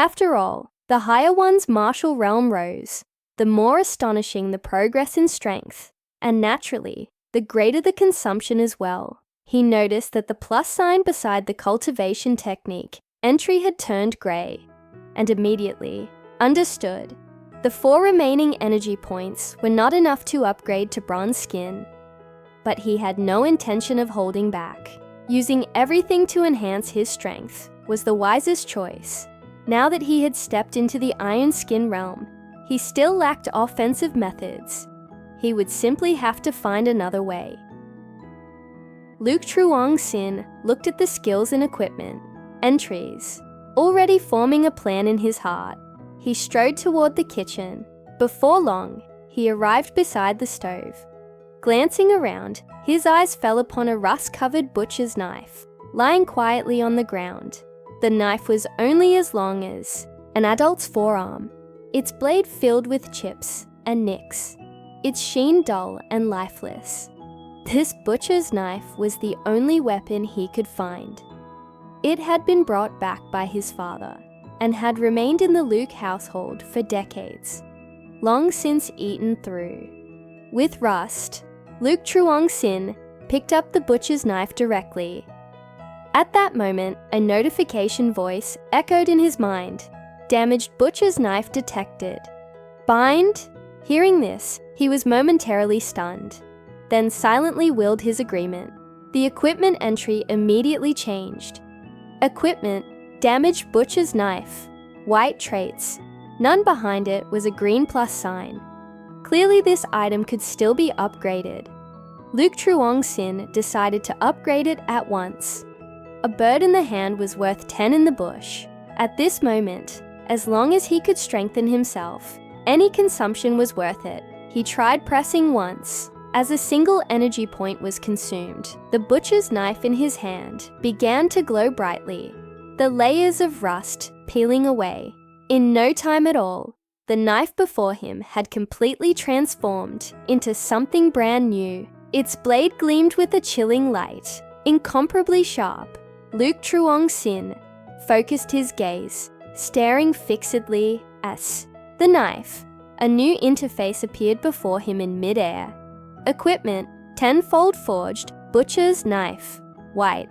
After all, the higher one's martial realm rose, the more astonishing the progress in strength, and naturally, the greater the consumption as well. He noticed that the plus sign beside the cultivation technique entry had turned grey, and immediately understood. The 4 remaining energy points were not enough to upgrade to bronze skin, but he had no intention of holding back. Using everything to enhance his strength was the wisest choice. Now that he had stepped into the iron skin realm, he still lacked offensive methods. He would simply have to find another way. Luke Truong Sin looked at the skills and equipment, entries, already forming a plan in his heart. He strode toward the kitchen. Before long, he arrived beside the stove. Glancing around, his eyes fell upon a rust-covered butcher's knife, lying quietly on the ground. The knife was only as long as an adult's forearm, its blade filled with chips and nicks, its sheen dull and lifeless. This butcher's knife was the only weapon he could find. It had been brought back by his father and had remained in the Luke household for decades, long since eaten through. With rust, Luke Truong Sin picked up the butcher's knife directly. At that moment, a notification voice echoed in his mind. Damaged butcher's knife detected. Bind? Hearing this, he was momentarily stunned, then silently willed his agreement. The equipment entry immediately changed. Equipment, damaged butcher's knife, white traits. None behind it was a green plus sign. Clearly this item could still be upgraded. Luke Truong Sin decided to upgrade it at once. A bird in the hand was worth 10 in the bush. At this moment, as long as he could strengthen himself, any consumption was worth it. He tried pressing once. As a single energy point was consumed, the butcher's knife in his hand began to glow brightly, the layers of rust peeling away. In no time at all, the knife before him had completely transformed into something brand new. Its blade gleamed with a chilling light, incomparably sharp. Luke Truong Sin focused his gaze, staring fixedly at the knife. A new interface appeared before him in mid-air. Equipment, tenfold forged, butcher's knife, white.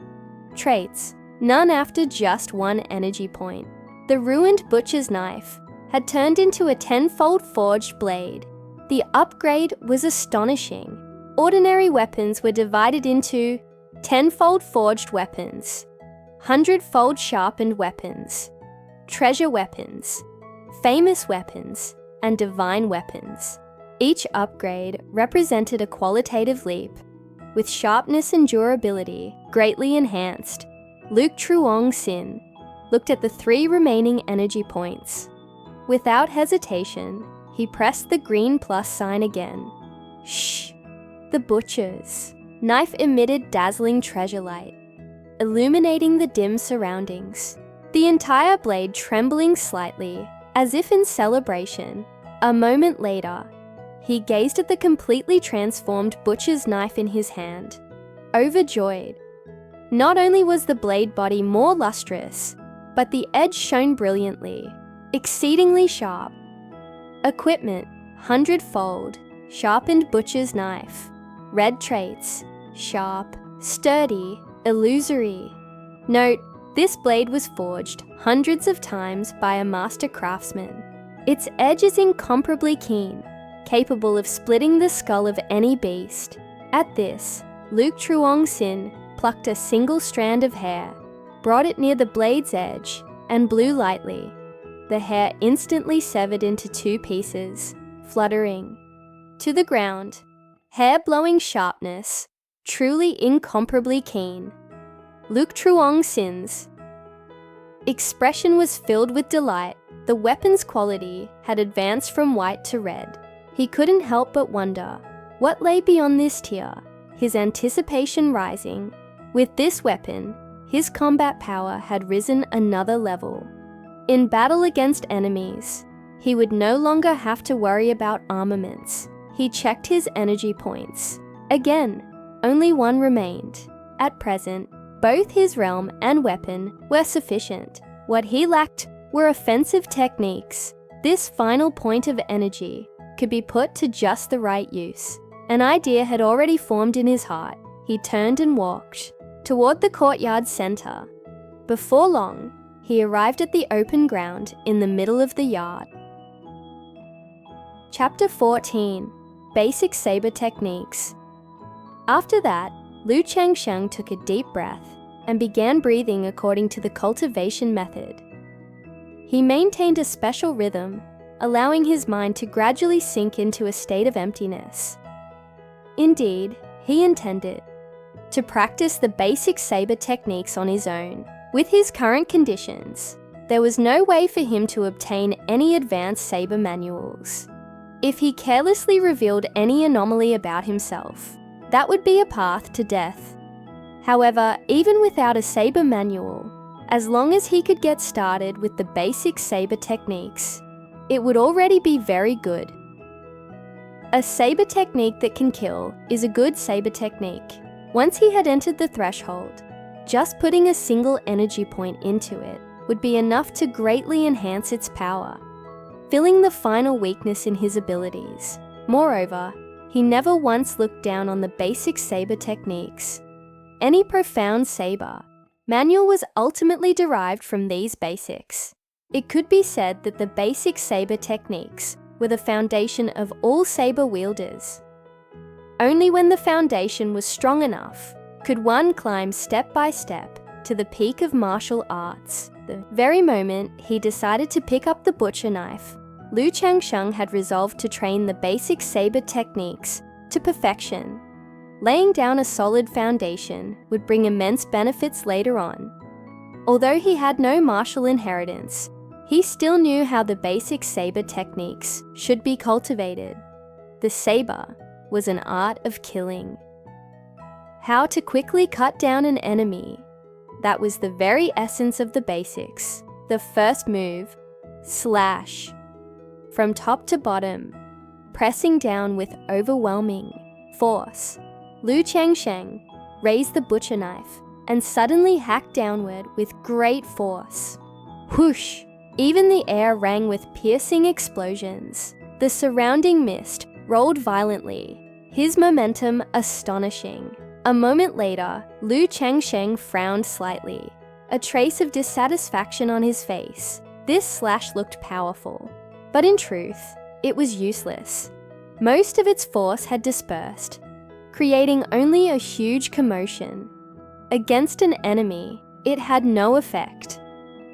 Traits, none after just 1 energy point. The ruined butcher's knife had turned into a tenfold forged blade. The upgrade was astonishing. Ordinary weapons were divided into tenfold forged weapons, 100-fold sharpened weapons, treasure weapons, famous weapons, and divine weapons. Each upgrade represented a qualitative leap, with sharpness and durability greatly enhanced. Luke Truong Sin looked at the 3 remaining energy points. Without hesitation, he pressed the green plus sign again. Shh! The butcher's knife emitted dazzling treasure light, illuminating the dim surroundings, the entire blade trembling slightly, as if in celebration. A moment later, he gazed at the completely transformed butcher's knife in his hand, overjoyed. Not only was the blade body more lustrous, but the edge shone brilliantly, exceedingly sharp. Equipment, 100-fold, sharpened butcher's knife. Red traits, sharp, sturdy, illusory. Note, this blade was forged hundreds of times by a master craftsman. Its edge is incomparably keen, capable of splitting the skull of any beast. At this, Luke Truong Sin plucked a single strand of hair, brought it near the blade's edge, and blew lightly. The hair instantly severed into 2 pieces, fluttering to the ground. Hair-blowing sharpness, truly incomparably keen. Luke Truong Sin's expression was filled with delight. The weapon's quality had advanced from white to red. He couldn't help but wonder what lay beyond this tier, his anticipation rising. With this weapon, his combat power had risen another level. In battle against enemies, he would no longer have to worry about armaments. He checked his energy points. Again, only 1 remained. At present, both his realm and weapon were sufficient. What he lacked were offensive techniques. This final point of energy could be put to just the right use. An idea had already formed in his heart. He turned and walked toward the courtyard center. Before long, he arrived at the open ground in the middle of the yard. Chapter 14. Basic Saber Techniques. After that, Lu Changsheng took a deep breath and began breathing according to the cultivation method. He maintained a special rhythm, allowing his mind to gradually sink into a state of emptiness. Indeed, he intended to practice the basic saber techniques on his own. With his current conditions, there was no way for him to obtain any advanced saber manuals. If he carelessly revealed any anomaly about himself, that would be a path to death. However, even without a saber manual, as long as he could get started with the basic saber techniques, it would already be very good. A saber technique that can kill is a good saber technique. Once he had entered the threshold, just putting a single energy point into it would be enough to greatly enhance its power, filling the final weakness in his abilities. Moreover, he never once looked down on the basic saber techniques. Any profound saber manual was ultimately derived from these basics. It could be said that the basic saber techniques were the foundation of all saber wielders. Only when the foundation was strong enough could one climb step by step to the peak of martial arts. The very moment he decided to pick up the butcher knife, Lu Changsheng had resolved to train the basic saber techniques to perfection. Laying down a solid foundation would bring immense benefits later on. Although he had no martial inheritance, he still knew how the basic saber techniques should be cultivated. The saber was an art of killing. How to quickly cut down an enemy. That was the very essence of the basics. The first move, slash. From top to bottom, pressing down with overwhelming force. Lu Changsheng raised the butcher knife and suddenly hacked downward with great force. Whoosh! Even the air rang with piercing explosions. The surrounding mist rolled violently, his momentum astonishing. A moment later, Lu Changsheng frowned slightly, a trace of dissatisfaction on his face. This slash looked powerful, but in truth, it was useless. Most of its force had dispersed, creating only a huge commotion. Against an enemy, it had no effect,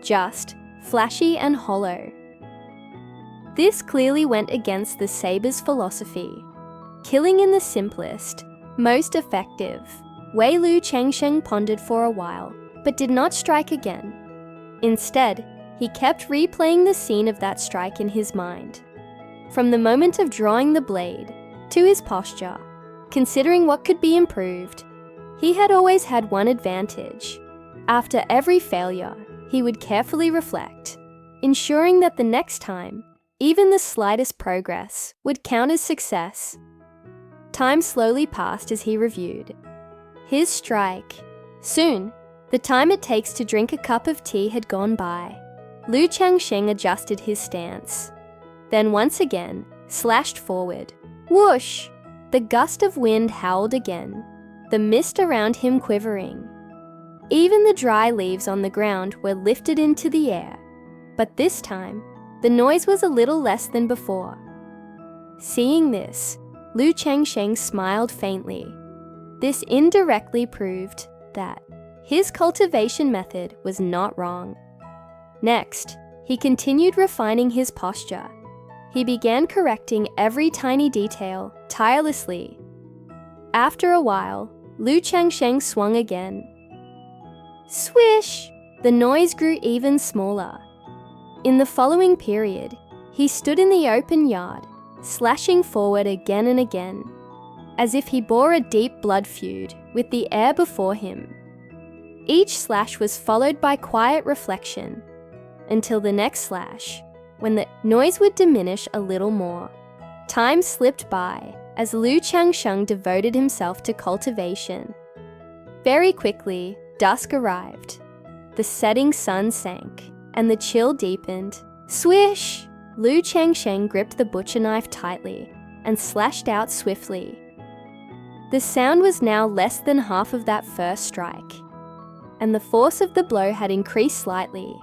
just flashy and hollow. This clearly went against the saber's philosophy. Killing in the simplest, most effective way. Lu Changsheng pondered for a while, but did not strike again. Instead, he kept replaying the scene of that strike in his mind. From the moment of drawing the blade to his posture, considering what could be improved, he had always had one advantage. After every failure, he would carefully reflect, ensuring that the next time, even the slightest progress would count as success. Time slowly passed as he reviewed his strike. Soon, the time it takes to drink a cup of tea had gone by. Lu Changsheng adjusted his stance, then once again slashed forward. Whoosh! The gust of wind howled again, the mist around him quivering. Even the dry leaves on the ground were lifted into the air, but this time, the noise was a little less than before. Seeing this, Lu Changsheng smiled faintly. This indirectly proved that his cultivation method was not wrong. Next, he continued refining his posture. He began correcting every tiny detail tirelessly. After a while, Lu Changsheng swung again. Swish! The noise grew even smaller. In the following period, he stood in the open yard, slashing forward again and again, as if he bore a deep blood feud with the air before him. Each slash was followed by quiet reflection, until the next slash, when the noise would diminish a little more. Time slipped by as Lu Changsheng devoted himself to cultivation. Very quickly, dusk arrived. The setting sun sank, and the chill deepened. Swish! Lu Changsheng gripped the butcher knife tightly and slashed out swiftly. The sound was now less than half of that first strike, and the force of the blow had increased slightly.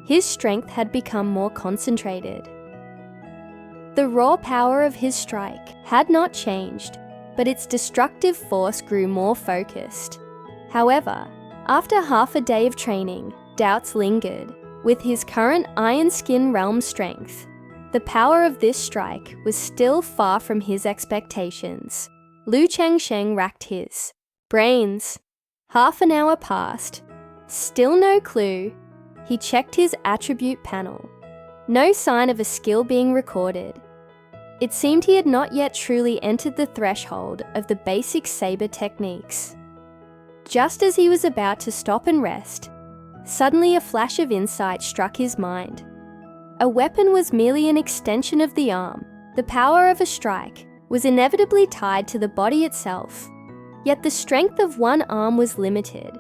His strength had become more concentrated. The raw power of his strike had not changed, but its destructive force grew more focused. However, after half a day of training, doubts lingered. With his current iron skin realm strength, the power of this strike was still far from his expectations. Lu Changsheng racked his brains. Half an hour passed. Still no clue. He checked his attribute panel. No sign of a skill being recorded. It seemed he had not yet truly entered the threshold of the basic saber techniques. Just as he was about to stop and rest, suddenly a flash of insight struck his mind. A weapon was merely an extension of the arm. The power of a strike was inevitably tied to the body itself, yet the strength of one arm was limited.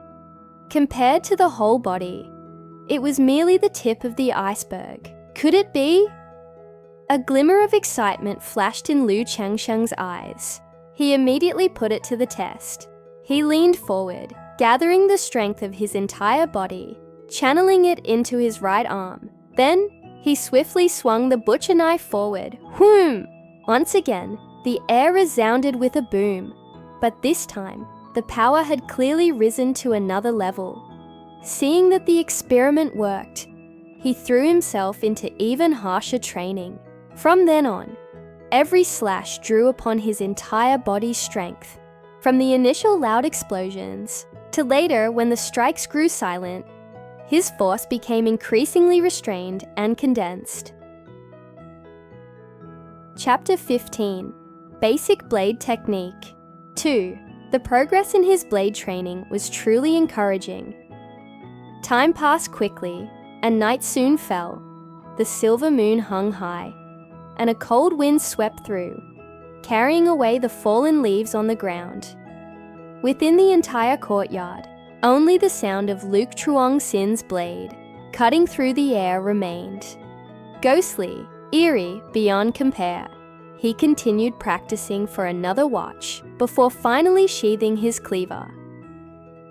Compared to the whole body, it was merely the tip of the iceberg. Could it be? A glimmer of excitement flashed in Lu Changsheng's eyes. He immediately put it to the test. He leaned forward, gathering the strength of his entire body, channeling it into his right arm. Then, he swiftly swung the butcher knife forward. Whoom! Once again, the air resounded with a boom, but this time, the power had clearly risen to another level. Seeing that the experiment worked, he threw himself into even harsher training. From then on, every slash drew upon his entire body's strength. From the initial loud explosions, to later when the strikes grew silent, his force became increasingly restrained and condensed. Chapter 15. Basic Blade Technique 2. The progress in his blade training was truly encouraging. Time passed quickly, and night soon fell. The silver moon hung high, and a cold wind swept through, carrying away the fallen leaves on the ground. Within the entire courtyard, only the sound of Luke Truong-Sin's blade, cutting through the air, remained. Ghostly, eerie, beyond compare. He continued practicing for another watch before finally sheathing his cleaver.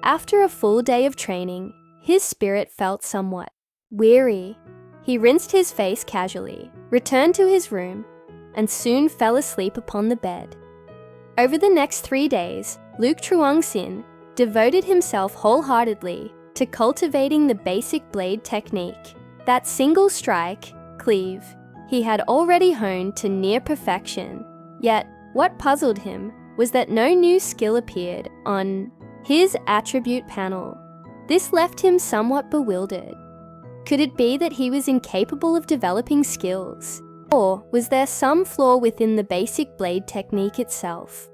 After a full day of training, his spirit felt somewhat weary. He rinsed his face casually, returned to his room, and soon fell asleep upon the bed. Over the next 3 days, Luke Truong-Sin devoted himself wholeheartedly to cultivating the basic blade technique. That single strike, cleave, he had already honed to near perfection. Yet, what puzzled him was that no new skill appeared on his attribute panel. This left him somewhat bewildered. Could it be that he was incapable of developing skills? Or was there some flaw within the basic blade technique itself?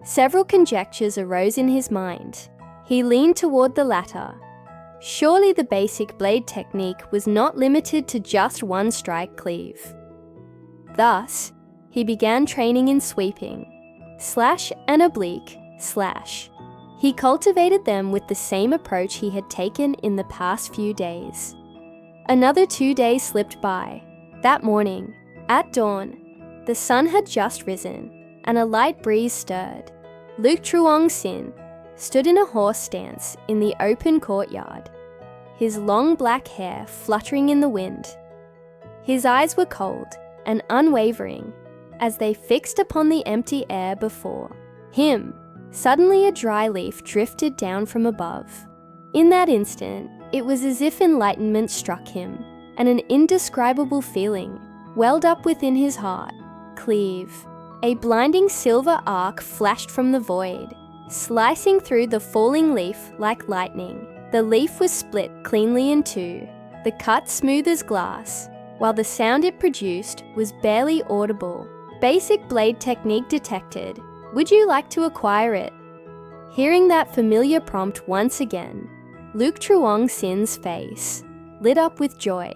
Several conjectures arose in his mind. He leaned toward the latter. Surely the basic blade technique was not limited to just one strike cleave. Thus, he began training in sweeping, slash and oblique, slash. He cultivated them with the same approach he had taken in the past few days. Another 2 days slipped by. That morning, at dawn, the sun had just risen, and a light breeze stirred. Luke Truong-Sin stood in a horse stance in the open courtyard, his long black hair fluttering in the wind. His eyes were cold and unwavering as they fixed upon the empty air before him. Suddenly a dry leaf drifted down from above. In that instant, it was as if enlightenment struck him, and an indescribable feeling welled up within his heart. Cleave. A blinding silver arc flashed from the void, slicing through the falling leaf like lightning. The leaf was split cleanly in two, the cut smooth as glass, while the sound it produced was barely audible. Basic blade technique detected. Would you like to acquire it? Hearing that familiar prompt once again, Luke Truong-Sin's face lit up with joy.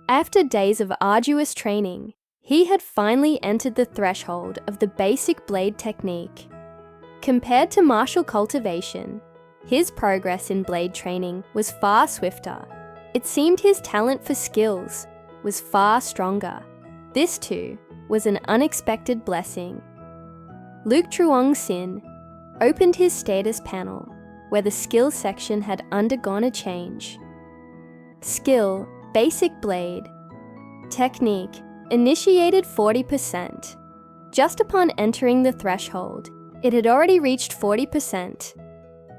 After days of arduous training, he had finally entered the threshold of the basic blade technique. Compared to martial cultivation, his progress in blade training was far swifter. It seemed his talent for skills was far stronger. This too was an unexpected blessing. Luke Truong Sin opened his status panel where the skill section had undergone a change. Skill, basic blade. Technique, initiated 40%. Just upon entering the threshold, it had already reached 40%.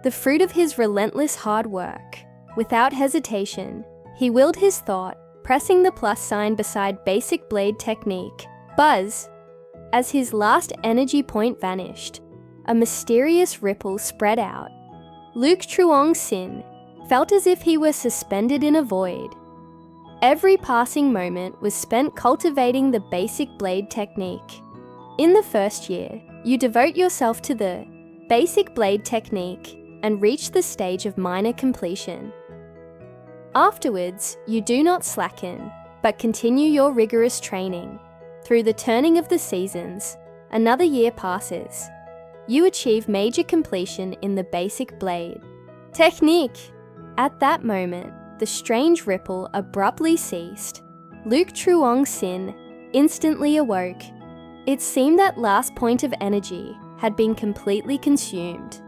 The fruit of his relentless hard work. Without hesitation, he willed his thought, pressing the plus sign beside basic blade technique. Buzz! As his last energy point vanished, a mysterious ripple spread out. Luke Truong Sin felt as if he were suspended in a void. Every passing moment was spent cultivating the basic blade technique. In the first year, you devote yourself to the basic blade technique and reach the stage of minor completion. Afterwards, you do not slacken, but continue your rigorous training. Through the turning of the seasons, another year passes. You achieve major completion in the basic blade technique. At that moment, the strange ripple abruptly ceased. Luke Truong Sin instantly awoke. It seemed that last point of energy had been completely consumed.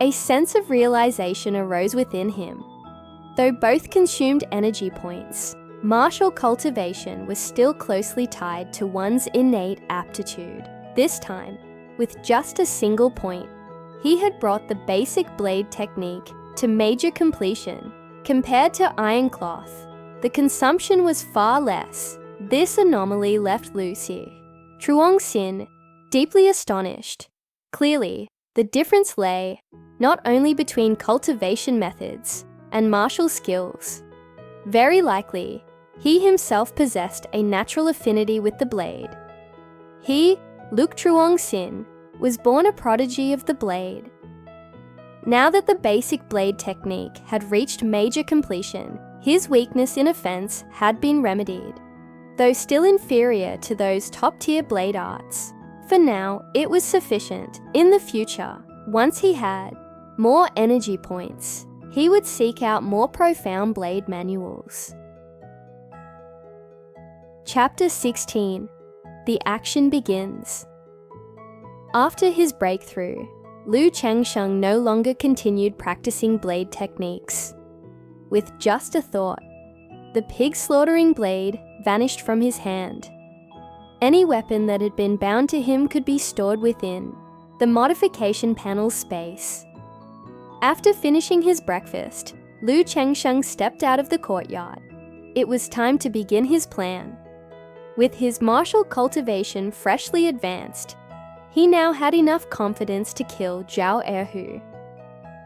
A sense of realization arose within him. Though both consumed energy points, martial cultivation was still closely tied to one's innate aptitude. This time, with just a single point, he had brought the basic blade technique to major completion. Compared to iron cloth, the consumption was far less. This anomaly left Lucy Truong Sin deeply astonished. Clearly, the difference lay not only between cultivation methods and martial skills. Very likely, he himself possessed a natural affinity with the blade. He, Luke Truong Sin, was born a prodigy of the blade. Now that the basic blade technique had reached major completion, his weakness in offense had been remedied. Though still inferior to those top-tier blade arts, for now it was sufficient. In the future, once he had more energy points, he would seek out more profound blade manuals. Chapter 16. The action begins. After his breakthrough, Lu Changsheng no longer continued practicing blade techniques. With just a thought, the pig-slaughtering blade vanished from his hand. Any weapon that had been bound to him could be stored within the modification panel's space. After finishing his breakfast, Lu Changsheng stepped out of the courtyard. It was time to begin his plan. With his martial cultivation freshly advanced, he now had enough confidence to kill Zhao Erhu.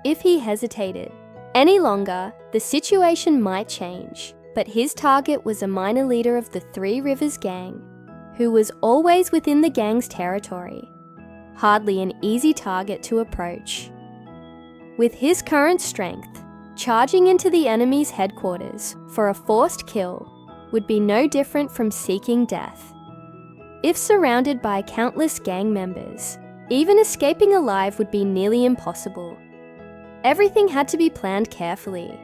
If he hesitated any longer, the situation might change, but his target was a minor leader of the Three Rivers gang, who was always within the gang's territory. Hardly an easy target to approach. With his current strength, charging into the enemy's headquarters for a forced kill would be no different from seeking death. If surrounded by countless gang members, even escaping alive would be nearly impossible. Everything had to be planned carefully.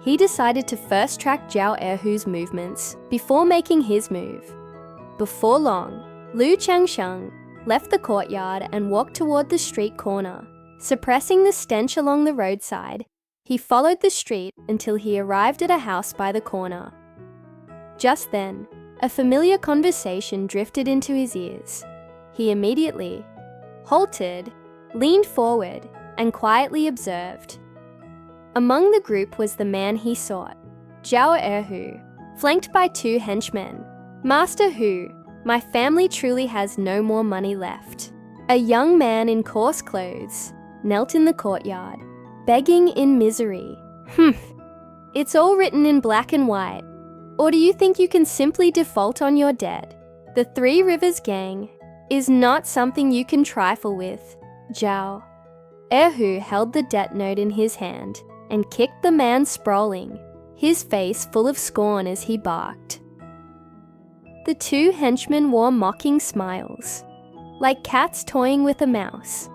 He decided to first track Zhao Erhu's movements before making his move. Before long, Lu Changsheng left the courtyard and walked toward the street corner. Suppressing the stench along the roadside, he followed the street until he arrived at a house by the corner. Just then, a familiar conversation drifted into his ears. He immediately halted, leaned forward, and quietly observed. Among the group was the man he sought, Zhao Erhu, flanked by two henchmen. "Master Hu, my family truly has no more money left." A young man in coarse clothes knelt in the courtyard, begging in misery. It's all written in black and white. Or do you think you can simply default on your debt? The Three Rivers gang is not something you can trifle with, Zhao. Erhu held the debt note in his hand and kicked the man sprawling, his face full of scorn as he barked. The two henchmen wore mocking smiles, like cats toying with a mouse.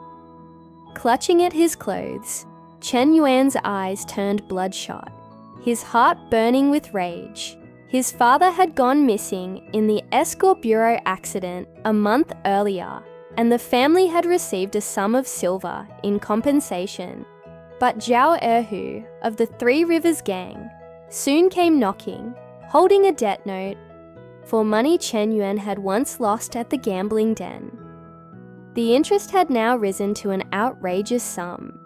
Clutching at his clothes, Chen Yuan's eyes turned bloodshot. his heart burning with rage. His father had gone missing in the escort bureau accident a month earlier, and the family had received a sum of silver in compensation. But Zhao Erhu of the Three Rivers Gang soon came knocking, holding a debt note for money Chen Yuan had once lost at the gambling den. The interest had now risen to an outrageous sum.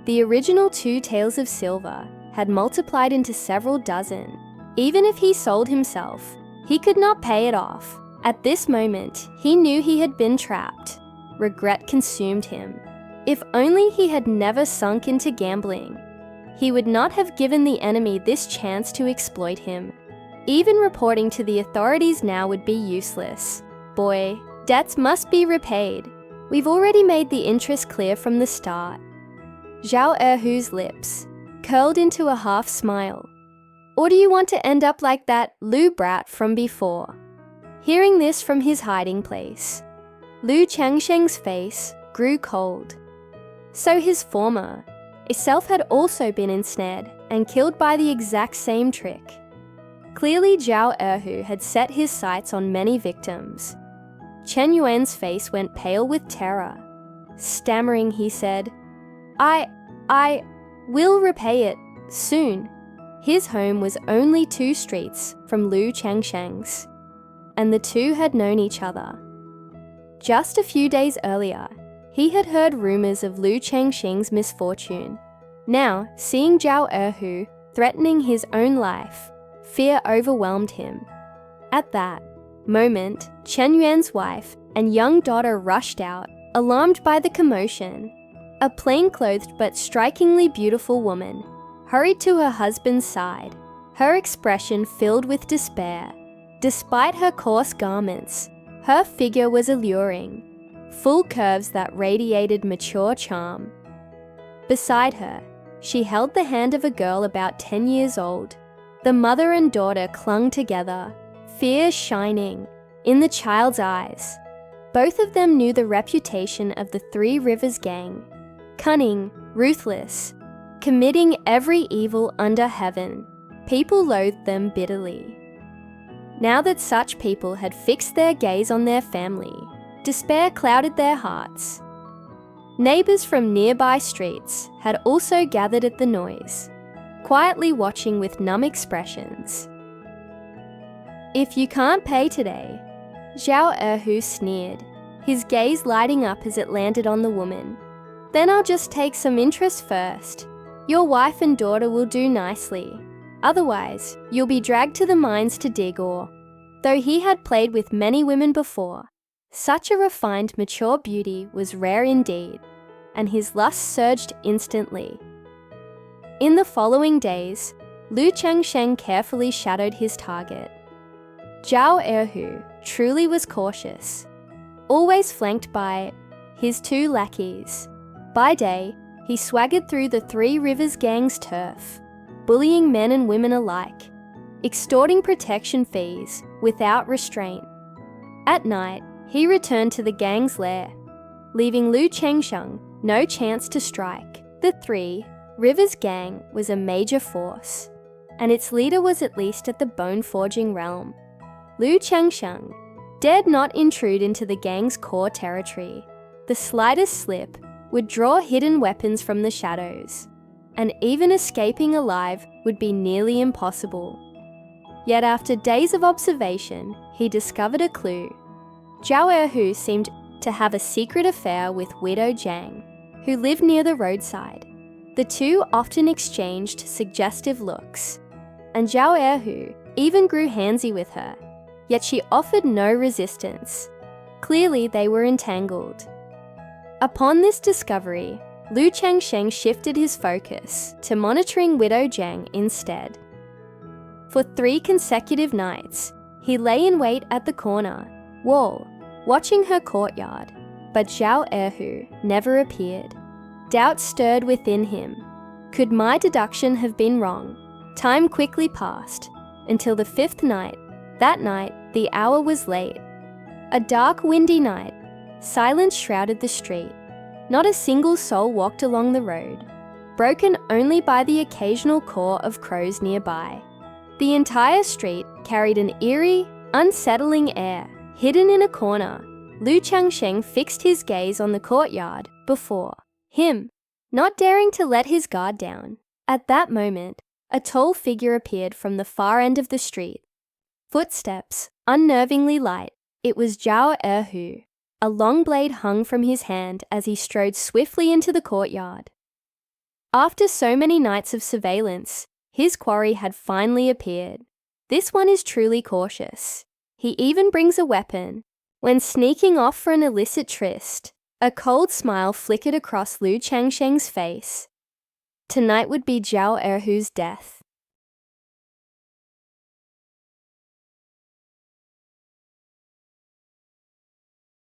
The original 2 taels of silver had multiplied into several dozen. Even if he sold himself, he could not pay it off. At this moment, he knew he had been trapped. Regret consumed him. If only he had never sunk into gambling, he would not have given the enemy this chance to exploit him. Even reporting to the authorities now would be useless. Boy, debts must be repaid. We've already made the interest clear from the start. Zhao Erhu's lips curled into a half smile. Or do you want to end up like that Lu brat from before? Hearing this from his hiding place, Lu Changsheng's face grew cold. So his former self had also been ensnared and killed by the exact same trick. Clearly Zhao Erhu had set his sights on many victims. Chen Yuan's face went pale with terror. Stammering, he said, I will repay it soon. His home was only 2 streets from Lu Changsheng's, and the two had known each other. Just a few days earlier, he had heard rumors of Lu Changsheng's misfortune. Now, seeing Zhao Erhu threatening his own life, fear overwhelmed him. At that moment, Chen Yuan's wife and young daughter rushed out, alarmed by the commotion. A plain-clothed but strikingly beautiful woman hurried to her husband's side, her expression filled with despair. Despite her coarse garments, her figure was alluring, full curves that radiated mature charm. Beside her, she held the hand of a girl about 10 years old. The mother and daughter clung together, fear shining in the child's eyes. Both of them knew the reputation of the Three Rivers Gang: cunning, ruthless, committing every evil under heaven. People loathed them bitterly. Now that such people had fixed their gaze on their family, despair clouded their hearts. Neighbors from nearby streets had also gathered at the noise, quietly watching with numb expressions. "If you can't pay today," Zhao Erhu sneered, his gaze lighting up as it landed on the woman, "then I'll just take some interest first. Your wife and daughter will do nicely. Otherwise, you'll be dragged to the mines to dig ore." Though he had played with many women before, such a refined, mature beauty was rare indeed, and his lust surged instantly. In the following days, Lu Changsheng carefully shadowed his target. Zhao Erhu truly was cautious, always flanked by his 2 lackeys. By day, he swaggered through the Three Rivers Gang's turf, bullying men and women alike, extorting protection fees without restraint. At night, he returned to the gang's lair, leaving Lu Changsheng no chance to strike. The Three Rivers Gang was a major force, and its leader was at least at the bone-forging realm. Lu Changsheng dared not intrude into the gang's core territory. The slightest slip would draw hidden weapons from the shadows, and even escaping alive would be nearly impossible. Yet after days of observation, he discovered a clue. Zhao Erhu seemed to have a secret affair with widow Zhang, who lived near the roadside. The two often exchanged suggestive looks, and Zhao Erhu even grew handsy with her, yet she offered no resistance. Clearly they were entangled. Upon this discovery, Lu Changsheng shifted his focus to monitoring widow Zhang instead. For 3 consecutive nights, he lay in wait at the corner wall, watching her courtyard, but Zhao Erhu never appeared. Doubt stirred within him. Could my deduction have been wrong? Time quickly passed, until the 5th night. That night, the hour was late. A dark, windy night. Silence shrouded the street. Not a single soul walked along the road. broken only by the occasional caw of crows nearby. The entire street carried an eerie, unsettling air. Hidden in a corner, Lu Changsheng fixed his gaze on the courtyard before him, not daring to let his guard down. At that moment, a tall figure appeared from the far end of the street. Footsteps, unnervingly light. It was Zhao Erhu. A long blade hung from his hand as he strode swiftly into the courtyard. After so many nights of surveillance, his quarry had finally appeared. This one is truly cautious. He even brings a weapon. When sneaking off for an illicit tryst, a cold smile flickered across Lu Changsheng's face. Tonight would be Zhao Erhu's death.